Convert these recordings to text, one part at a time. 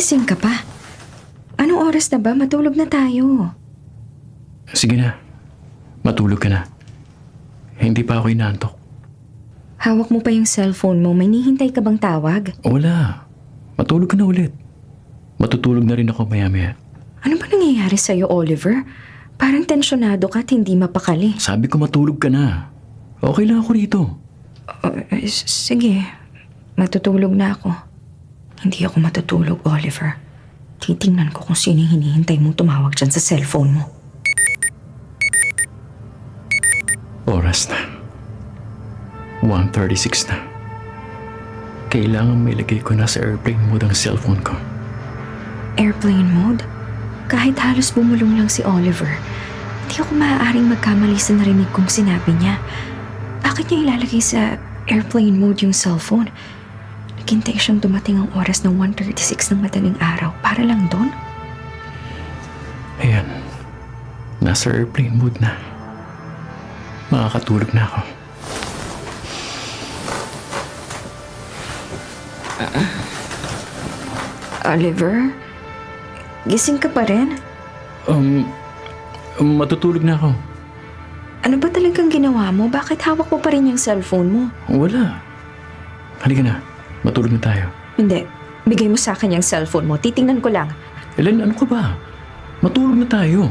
gising ka pa? Anong oras na ba? Matulog na tayo. Sige na. Matulog ka na. Hindi pa ako inaantok. Hawak mo pa yung cellphone mo. May nihintay ka bang tawag? Wala. Matulog ka na ulit. Matutulog na rin ako maya-maya. Ano ba nangyayari sa'yo, Oliver? Parang tensyonado ka at hindi mapakali. Sabi ko matulog ka na. Okay lang ako rito. Sige. Matutulog na ako. Hindi ako matutulog, Oliver. Titingnan ko kung sino yung hinihintay mong tumawag dyan sa cellphone mo. Oras na. 1:36 na. Kailangan may lagay ko na sa airplane mode ang cellphone ko. Airplane mode? Kahit halos bumulong lang si Oliver, hindi ako maaaring magkamali sa narinig kong sinabi niya. Bakit niya ilalagay sa airplane mode yung cellphone? Naghintay siyang dumating ang oras ng 1:36 ng madaling araw para lang doon? Ayan. Nasa airplane mode na. Makakatulog na ako. Oliver? Gising ka pa rin? Matutulog na ako. Ano ba talagang ginawa mo? Bakit hawak mo pa rin yung cellphone mo? Wala. Halika na. Matulog na tayo. Hindi. Bigay mo sa akin yung cellphone mo. Titingnan ko lang. Ellen, ano ka ba? Matulog na tayo.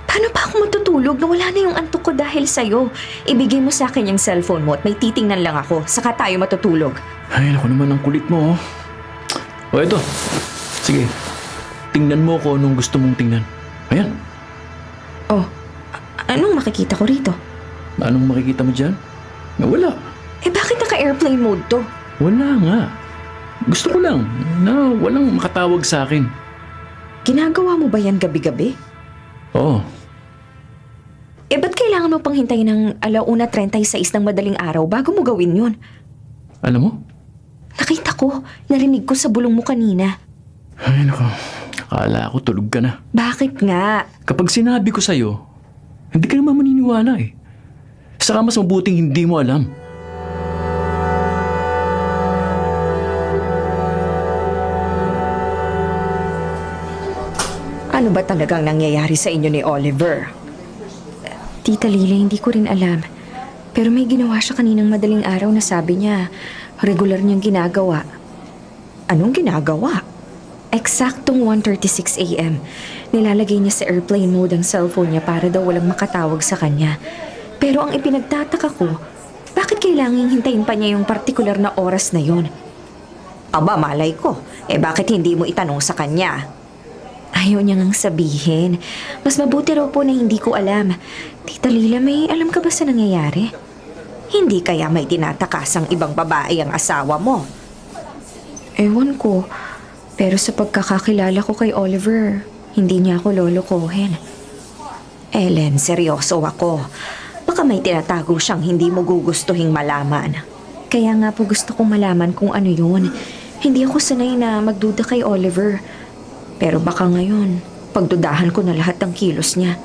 Paano pa ako matutulog? Nawala na yung antok ko dahil sa'yo. Ibigay mo sa akin yung cellphone mo at may titingnan lang ako. Saka tayo matutulog. Ay, naku naman ang kulit mo, oh. O, eto. Sige. Tingnan mo ko anong gusto mong tingnan. Ayan. Oh, anong makikita ko rito? Anong makikita mo dyan? Wala. Eh bakit naka-airplane mode to? Wala nga. Gusto ko lang na walang makatawag sa akin. Ginagawa mo ba yan gabi-gabi? Oo. Eh ba't kailangan mo pang hintayin ng 1:36 ng madaling araw bago mo gawin yun? Alam mo? Nakita ko, narinig ko sa bulong mo kanina. Ay, naku. Akala ko tulog ka na. Bakit nga? Kapag sinabi ko sa'yo, hindi ka naman maniniwala eh. Saka mas mabuting hindi mo alam. Ano ba talagang nangyayari sa inyo ni Oliver? Tita Lila, hindi ko rin alam. Pero may ginawa siya kaninang madaling araw na sabi niya, regular niyang ginagawa. Anong ginagawa? Eksaktong 1:36 a.m. Nilalagay niya sa airplane mode ang cellphone niya para daw walang makatawag sa kanya. Pero ang ipinagtataka ko, bakit kailangang hintayin pa niya yung partikular na oras na yon? Aba, malay ko. Eh bakit hindi mo itanong sa kanya? Ayaw niya ngang sabihin. Mas mabuti raw po na hindi ko alam. Tita Lila, may alam ka ba sa nangyayari? Hindi kaya may tinatakasang ibang babae ang asawa mo? Ewan ko. Pero sa pagkakakilala ko kay Oliver, hindi niya ako lolokohin. Ellen, seryoso ako. Baka may tinatago siyang hindi mo gugustuhing malaman. Kaya nga po gusto kong malaman kung ano yun. Hindi ako sanay na magduda kay Oliver. Pero baka ngayon, pagdudahan ko na lahat ng kilos niya.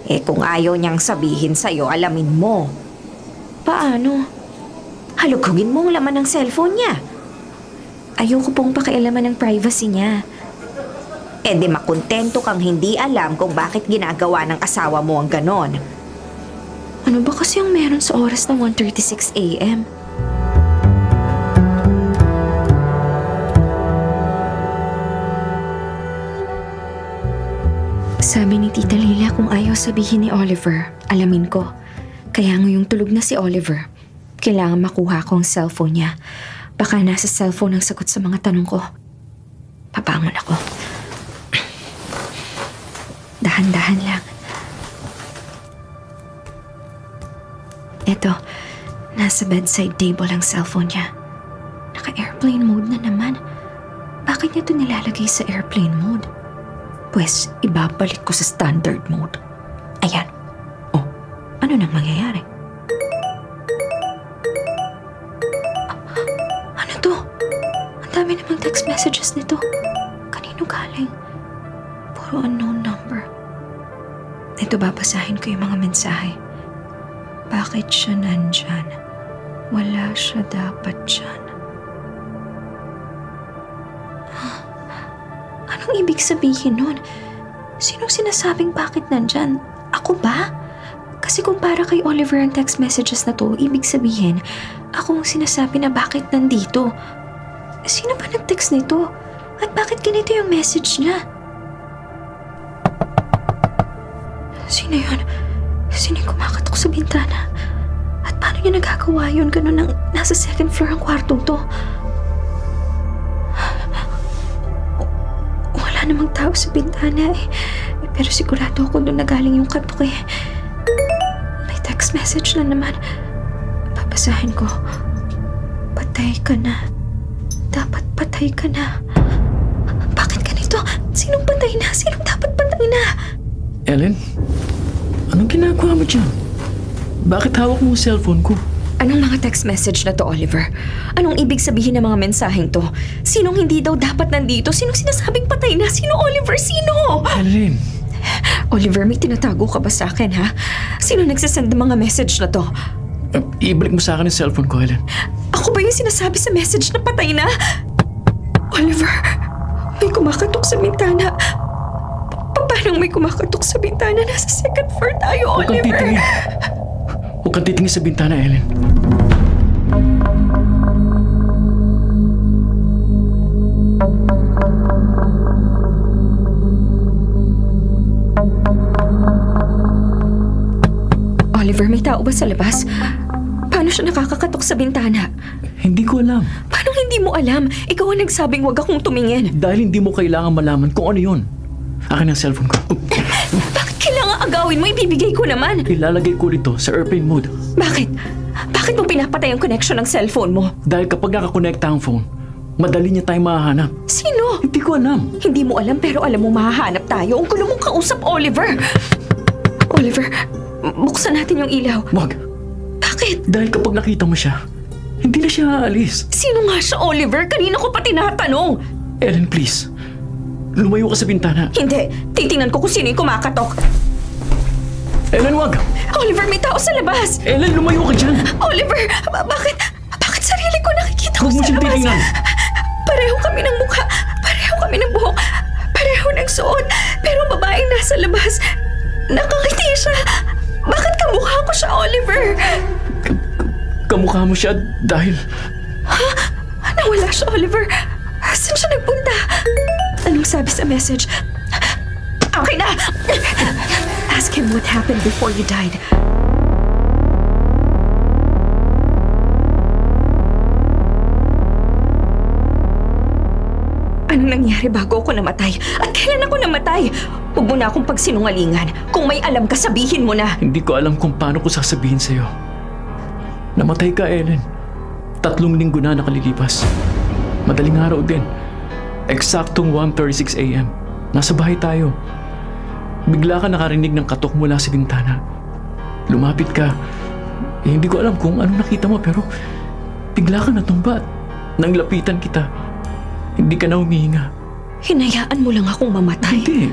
Eh kung ayaw niyang sabihin sa'yo, alamin mo. Paano? Halugugin mo ang laman ng cellphone niya. Ayoko pong pakialaman ng privacy niya. Eh di makontento kang hindi alam kung bakit ginagawa ng asawa mo ang ganon. Ano ba kasi ang meron sa oras ng 1:36 a.m.? Sabi ni Tita Lila kung ayaw sabihin ni Oliver, alamin ko. Kaya ngayong tulog na si Oliver, kailangan makuha ko ang cellphone niya. Baka nasa cellphone ang sagot sa mga tanong ko. Pabangon ako. Dahan-dahan lang. Eto, nasa bedside table ang cellphone niya. Naka-airplane mode na naman. Bakit niya ito nilalagay sa airplane mode? Pwes, ibabalik ko sa standard mode. Ayan. Oh, ano nang mangyayari? Ano to? Ang dami namang text messages nito. Kanino galing? Puro unknown number. Ito, babasahin ko yung mga mensahe. Bakit siya nandyan? Wala siya dapat dyan. Anong ibig sabihin nun? Sinong sinasabing bakit nandyan? Ako ba? Kasi kung para kay Oliver ang text messages na to, ibig sabihin, ako ang sinasabi na bakit nandito. Sino ba nag-text nito? At bakit ganito yung message niya? Sino yun? Sino yung kumakatok sa bintana? At paano niya nagagawa yun? Ganun nang nasa second floor ang kwartong to. Wala namang tao sa bintana eh. Pero sigurado ako doon na galing yung katok eh. May text message na naman. Babasahin ko. Patay ka na. Dapat patay ka na. Bakit ganito? Sinong patay na? Sinong dapat patay na? Ellen, anong ginagawa mo dyan? Bakit hawak mo ang cellphone ko? Anong mga text message na to, Oliver? Anong ibig sabihin ng mga mensaheng to? Sinong hindi daw dapat nandito? Sinong sinasabing patay na? Sino, Oliver? Sino? Ellen, Oliver, may tinatago ka ba sa akin, ha? Sino nagsasend ng mga message na to? ibalik mo sa akin ang cellphone ko, Ellen. Ako ba yung sinasabi sa message na patay na? Oliver, may kumakatok sa bintana. Paano may kumakatok sa bintana? Nasa second floor tayo, Huwag kang Oliver. titingin. Huwag kang titingin sa bintana, Ellen. Oliver, may tao ba sa labas? Paano siya nakakakatok sa bintana? Hindi ko alam. Paano hindi mo alam? Ikaw ang nagsabing huwag akong tumingin. Dahil hindi mo kailangan malaman kung ano yun. Akin ang cellphone ko. Bakit kailangan agawin mo? Ibibigay ko naman. Ilalagay ko dito sa airplane mode. Bakit? Bakit mo pinapatay ang connection ng cellphone mo? Dahil kapag nakakonekta ang phone, madali niya tayong mahahanap. Sino? Hindi ko alam. Hindi mo alam pero alam mo mahahanap tayo. Ang gulo mong kausap, Oliver. Oliver, buksan natin yung ilaw. Wag. Bakit? Dahil kapag nakita mo siya, hindi na siya aalis. Sino nga siya, Oliver? Kanina ko pa tinatanong. Ellen, please. Lumayo ka sa bintana. Hindi. Titingnan ko kung sino yung kumakatok. Ellen, wag! Oliver, may tao sa labas. Ellen, lumayo ka dyan! Oliver, bakit? Bakit sarili ko nakikita ko Huwag mo sa siyang labas? titingnan. Pareho kami ng mukha. Pareho kami ng buhok. Pareho ng suot. Pero babaeng nasa labas. Nakangiti siya. Bakit kamukha ko siya, Oliver? Kamukha mo siya dahil... Nawala siya, Oliver. Saan siya nagpunta? Anong sabi sa message? Okay na! Ask him what happened before you died. Anong nangyari bago ako namatay? At kailan ako namatay? Huwag mo na akong pagsinungalingan. Kung may alam ka, sabihin mo na. Hindi ko alam kung paano ko sasabihin sa'yo. Namatay ka, Ellen. 3 linggo na nakalilipas. Madaling araw din. Eksaktong 1:36 a.m. Nasa bahay tayo. Bigla ka nakarinig ng katok mula sa bintana. Lumapit ka. Hindi ko alam kung ano nakita mo pero bigla ka natumba at nang lapitan kita. Hindi ka na humihinga. Hinayaan mo lang akong mamatay. Hindi.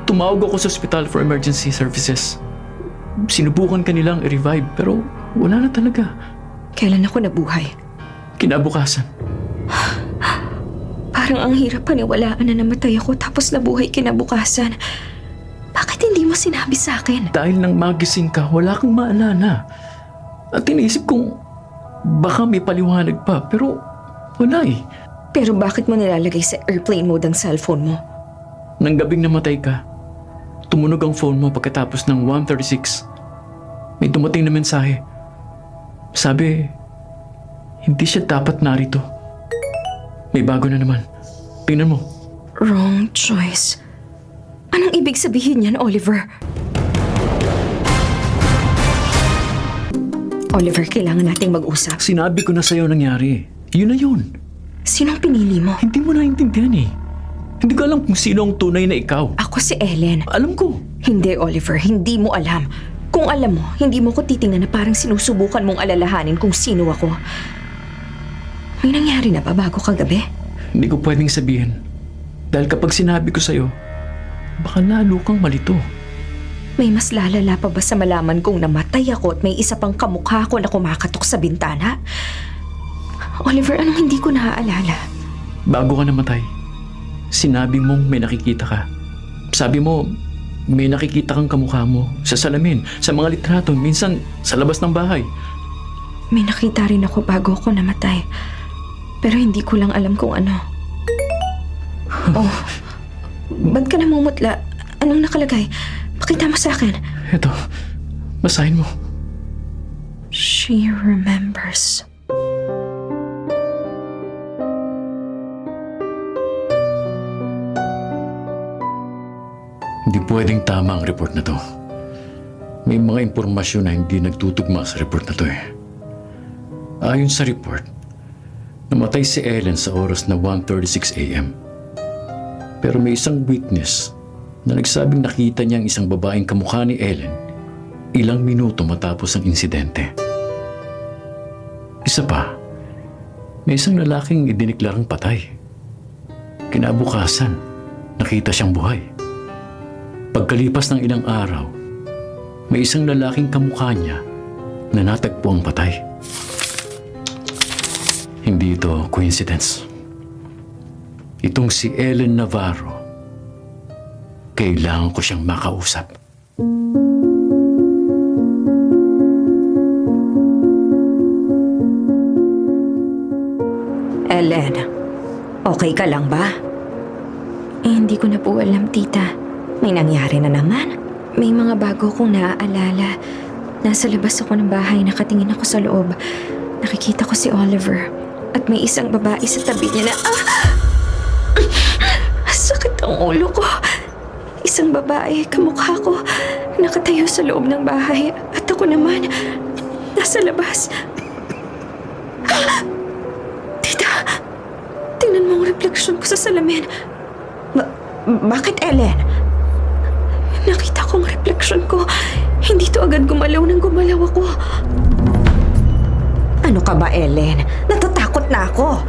Tumawag ako sa Hospital for Emergency Services. Sinubukan ka nilang i-revive pero wala na talaga. Kailan ako nabuhay? Kinabukasan. Parang ang hirap paniwalaan na namatay ako tapos nabuhay kinabukasan. Bakit hindi mo sinabi sa akin? Dahil nang magising ka, wala kang maalala. At iniisip kong baka may paliwanag pa pero wala eh. Pero bakit mo nilalagay sa airplane mode ang cellphone mo? Nang gabing namatay ka, tumunog ang phone mo pagkatapos ng 1:36. May dumating na mensahe. Sabi, hindi siya dapat narito. May bago na naman. Tingnan mo. Wrong choice. Anong ibig sabihin yan, Oliver? Oliver, kailangan nating mag-usap. Sinabi ko na sa'yo nangyari. Yun na yun. Sinong pinili mo? Hindi mo naintindihan eh. Hindi ko alam kung sino ang tunay na ikaw. Ako si Ellen. Alam ko. Hindi, Oliver. Hindi mo alam. Kung alam mo, hindi mo ko titingnan na parang sinusubukan mong alalahanin kung sino ako. May nangyari na ba bago kagabi? Hindi ko pwedeng sabihin. Dahil kapag sinabi ko sa'yo, baka lalo kang malito. May mas lalala pa ba sa malaman kong namatay ako at may isa pang kamukha ko na kumakatok sa bintana? Oliver, anong hindi ko naaalala? Bago ka namatay, sinabi mong may nakikita ka. Sabi mo, may nakikita kang kamukha mo sa salamin, sa mga litrato, minsan sa labas ng bahay. May nakita rin ako bago ako namatay. Pero hindi ko lang alam kung ano. Oh, ba't ka namumutla? Anong nakalagay? Pakita mo sa akin. Ito, basahin mo. She remembers. Hindi pwedeng tama ang report na to. May mga impormasyon na hindi nagtutugma sa report na to eh. Ayon sa report, namatay si Ellen sa oras na 1:36 a.m. Pero may isang witness na nagsabing nakita niya ang isang babaeng kamukha ni Ellen ilang minuto matapos ang insidente. Isa pa, may isang lalaking idiniklarang patay. Kinabukasan, nakita siyang buhay. Pagkalipas ng ilang araw, may isang lalaking kamukha niya na natagpo ang patay. Hindi ito coincidence. Itong si Ellen Navarro, kailangan ko siyang makausap. Ellen, okay ka lang ba? Hindi ko na po alam, tita. May nangyari na naman. May mga bago kong naaalala. Nasa labas ako ng bahay, nakatingin ako sa loob. Nakikita ko si Oliver. At may isang babae sa tabi niya na... Sakit ang ulo ko. Isang babae, kamukha ko. Nakatayo sa loob ng bahay. At ako naman, nasa labas. Tita, tingnan mo ang refleksyon ko sa salamin. Bakit, Ellen? Nakita ko ang refleksyon ko. Hindi to agad gumalaw nang gumalaw ako. Ano ka ba, Ellen? Natatakot na ako.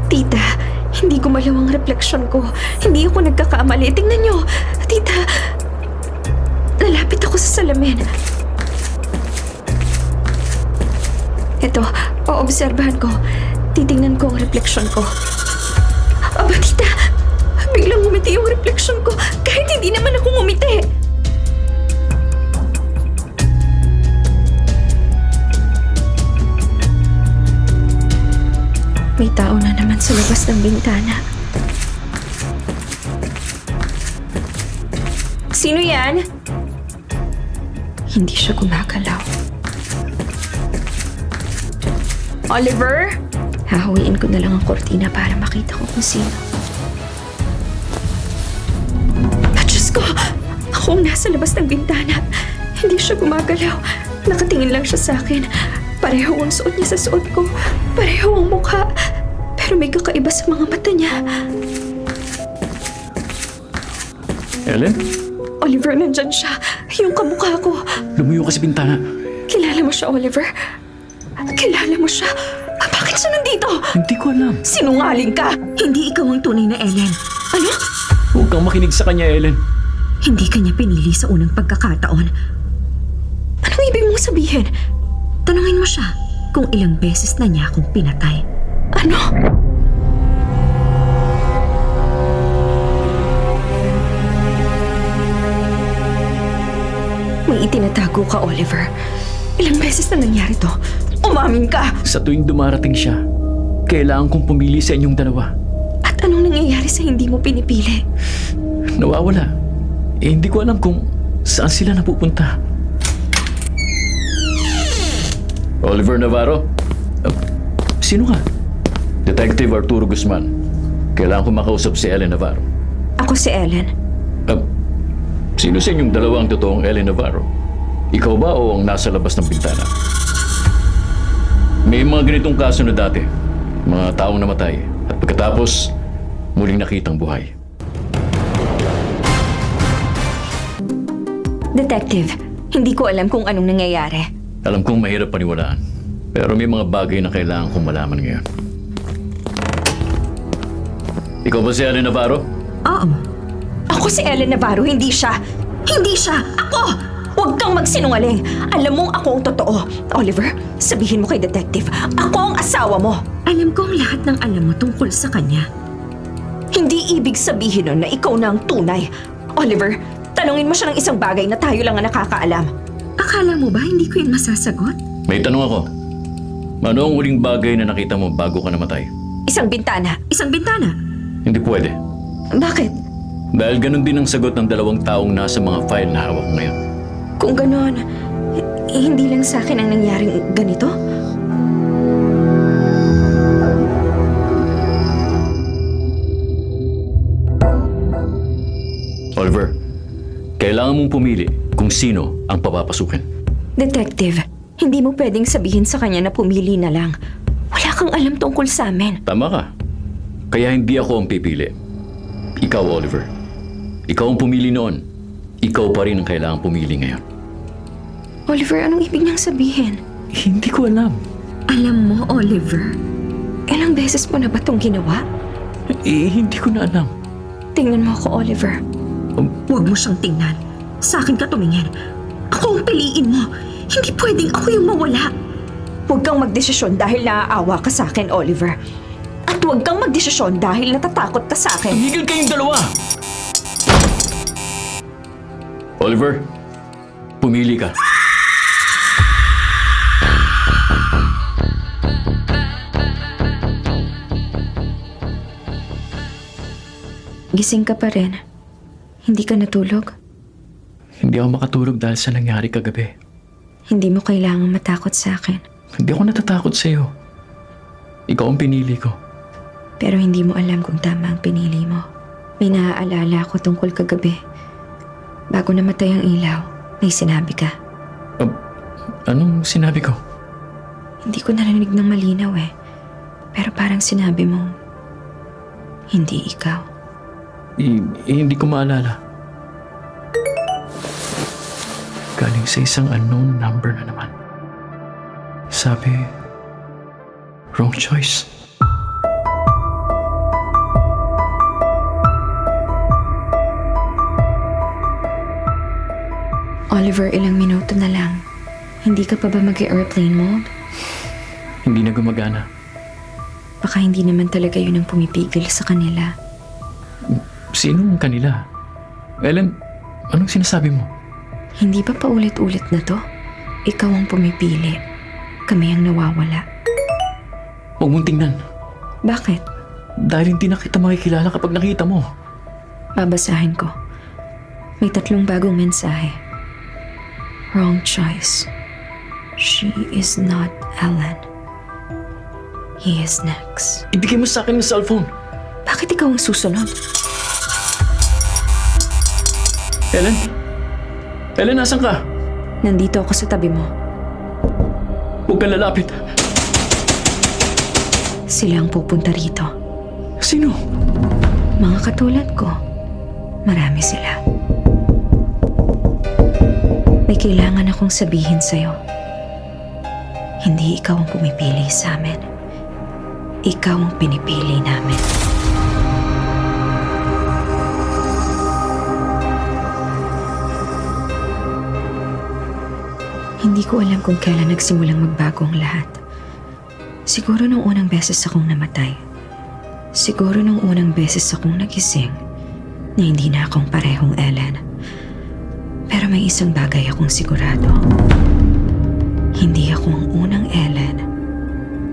Tita, hindi gumalaw ang refleksyon ko. Hindi ako nagkakamali. Tingnan niyo. Tita, lalapit ako sa salamin. Ito, oobserbahan ko. Titingnan ko ang refleksyon ko. Aba, tita, biglang ngumiti yung refleksyon ko kahit hindi naman ako ngumiti. May tao na naman sa labas ng bintana. Sino yan? Hindi siya gumagalaw. Oliver? Hahawiin ko na lang ang kortina para makita ko kung sino. Diyos ko! Ako ang nasa labas ng bintana. Hindi siya gumagalaw. Nakatingin lang siya sa akin. Pareho ang suot niya sa suot ko. Pareho ang mukha. Pero may kakaiba sa mga mata niya. Ellen? Oliver, nandyan siya. Yung kamukha ko. Lumayo ka sa bintana. Kilala mo siya, Oliver? Kilala mo siya? Bakit siya nandito? Hindi ko alam. Sinungaling ka! Hindi ikaw ang tunay na Ellen. Ano? Huwag kang makinig sa kanya, Ellen. Hindi kanya pinili sa unang pagkakataon. Anong ibig mong sabihin? Tanungin mo siya kung ilang beses na niya akong pinatay. Ano? May itinatago ka, Oliver. Ilang beses na nangyari to. Umamin ka! Sa tuwing dumarating siya, kailangan kong pumili sa inyong dalawa. At anong nangyayari sa hindi mo pinipili? Nawawala. Hindi ko alam kung saan sila napupunta. Oliver Navarro? Sino ka? Detective Arturo Guzman. Kailangan ko makausap si Ellen Navarro. Ako si Ellen. Sino sa inyong dalawa ang totoong Ellen Navarro? Ikaw ba o ang nasa labas ng bintana? May mga ganitong kaso na dati. Mga taong namatay. At pagkatapos, muling nakitang buhay. Detective, hindi ko alam kung anong nangyayari. Alam kong mahirap paniwalaan. Pero may mga bagay na kailangan kong malaman ngayon. Ikaw ba si Ellen Navarro? Oo. Ako si Ellen Navarro, hindi siya. Hindi siya! Ako! Huwag kang magsinungaling. Alam mong ako ang totoo. Oliver, sabihin mo kay detective, ako ang asawa mo. Alam ko ang lahat ng alam mo tungkol sa kanya. Hindi ibig sabihin nun na ikaw na ang tunay. Oliver, tanungin mo siya ng isang bagay na tayo lang ang nakakaalam. Akala mo ba hindi ko yung masasagot? May tanong ako. Ano ang huling bagay na nakita mo bago ka namatay? Isang bintana. Isang bintana? Hindi pwede. Bakit? Dahil ganun din ang sagot ng 2 taong nasa mga file na hawak ko ngayon. Kung ganon, hindi lang sa akin ang nangyaring ganito? Oliver, kailangan mong pumili kung sino ang papapasukin. Detective, hindi mo pwedeng sabihin sa kanya na pumili na lang. Wala kang alam tungkol sa amin. Tama ka. Kaya hindi ako ang pipili. Ikaw, Oliver. Ikaw ang pumili noon. Ikaw pa rin ang kailangang pumili ngayon. Oliver, anong ibig niyang sabihin? Hindi ko alam. Alam mo, Oliver, ilang beses mo na ba itong ginawa? Hindi ko na alam. Tingnan mo ako, Oliver. Huwag mo siyang tingnan. Sa akin ka tumingin. Ako ang piliin mo. Hindi pwedeng ako yung mawala. Huwag kang magdesisyon dahil naaawa ka sa akin, Oliver. At huwag kang magdesisyon dahil natatakot ka sa akin. Tumigil kayong dalawa! Oliver, pumili ka. Gising ka pa rin. Hindi ka natulog. Hindi ako makatulog dahil sa nangyari kagabi. Hindi mo kailangang matakot sa akin. Hindi ako natatakot sa'yo. Ikaw ang pinili ko. Pero hindi mo alam kung tama ang pinili mo. May naaalala ako tungkol kagabi. Bago namatay ang ilaw, may sinabi ka. Anong sinabi ko? Hindi ko narinig ng malinaw eh. Pero parang sinabi mo, hindi ikaw. Hindi ko maalala. Galing sa isang unknown number na naman. Sabi, wrong choice. Oliver, ilang minuto na lang. Hindi ka pa ba mag-airplane mode? Hindi na gumagana. Baka hindi naman talaga yun ang pumipigil sa kanila. Sino ang kanila? Ellen, anong sinasabi mo? Hindi ba paulit-ulit na to? Ikaw ang pumipili. Kami ang nawawala. Huwag mong tingnan. Bakit? Dahil hindi na kita makikilala kapag nakita mo. Babasahin ko. May 3 bagong mensahe. Wrong choice. She is not Ellen. He is next. Ibigay mo sa akin yung cellphone. Bakit ikaw ang susunod? Ellen? Ellen, nasan ka? Nandito ako sa tabi mo. Huwag kang lalapit. Sila ang pupunta rito. Sino? Mga katulad ko. Marami sila. May kailangan akong sabihin sa'yo. Hindi ikaw ang pumipili sa amin. Ikaw ang pinipili namin. Hindi ko alam kung kailan nagsimulang magbago ang lahat. Siguro nung unang beses akong namatay. Siguro nung unang beses akong nagising na hindi na akong parehong Ellen. Pero may isang bagay akong sigurado. Hindi ako ang unang Ellen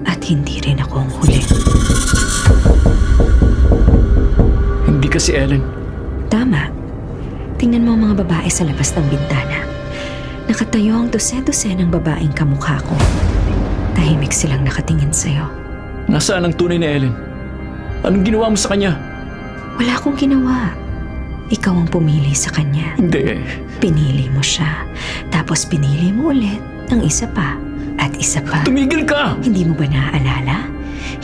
at hindi rin ako ang huli. Hindi ka si Ellen. Tama. Tingnan mo ang mga babae sa labas ng bintana. Nakatayo ang dose-dose ng babaeng kamukha ko. Tahimik silang nakatingin sa'yo. Nasaan ang tunay na Ellen? Anong ginawa mo sa kanya? Wala akong ginawa. Ikaw ang pumili sa kanya. Hindi. Pinili mo siya. Tapos pinili mo ulit ang isa pa at isa pa. Tumigil ka! Hindi mo ba naaalala?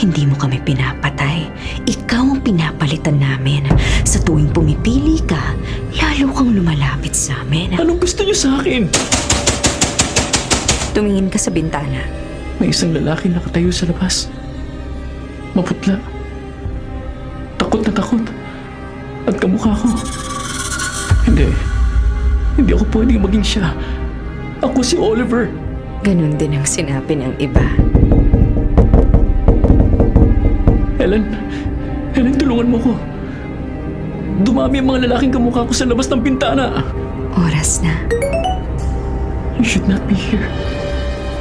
Hindi mo kami pinapatay. Ikaw ang pinapalitan namin. Sa tuwing pumipili ka, lalo kang lumalapit sa amin. Anong gusto niyo sa akin? Tumingin ka sa bintana. May isang lalaki nakatayo sa labas. Maputla. Takot na takot. At kamukha ko. Hindi ako pwedeng maging siya. Ako si Oliver. Ganun din ang sinabi ng iba. Ellen, tulungan mo ko. Dumami ang mga lalaking kamukha ko sa labas ng bintana. Oras na. You should not be here.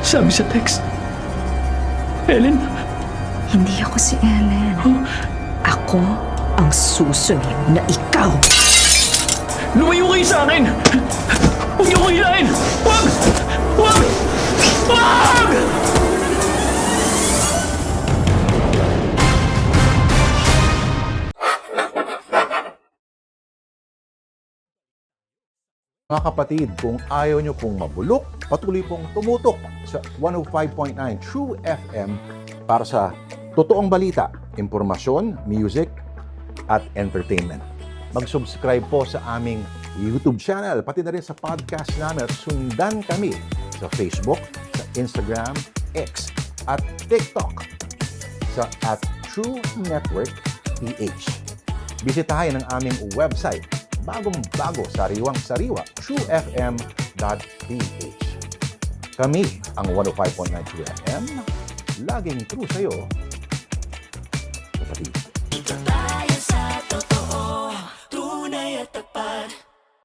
Sabi sa text. Ellen, Hindi ako si Ellen. Ako ang susunod na ikaw. lumayo kayo sa akin! Huwag niyo ko hilahin! Huwag! Huwag! Huwag! Mga kapatid, kung ayaw nyo pong mabulok, patuloy pong tumutok sa 105.9 True FM para sa totoong balita, impormasyon, music, at entertainment. Mag-subscribe po sa aming YouTube channel, pati na rin sa podcast namin at sundan kami sa Facebook, sa Instagram, X, at TikTok sa @True Network PH. Bisitahin ang aming website, bagong-bago, sariwang-sariwa, truefm.ph. Kami ang 105.9 True FM, laging true sa'yo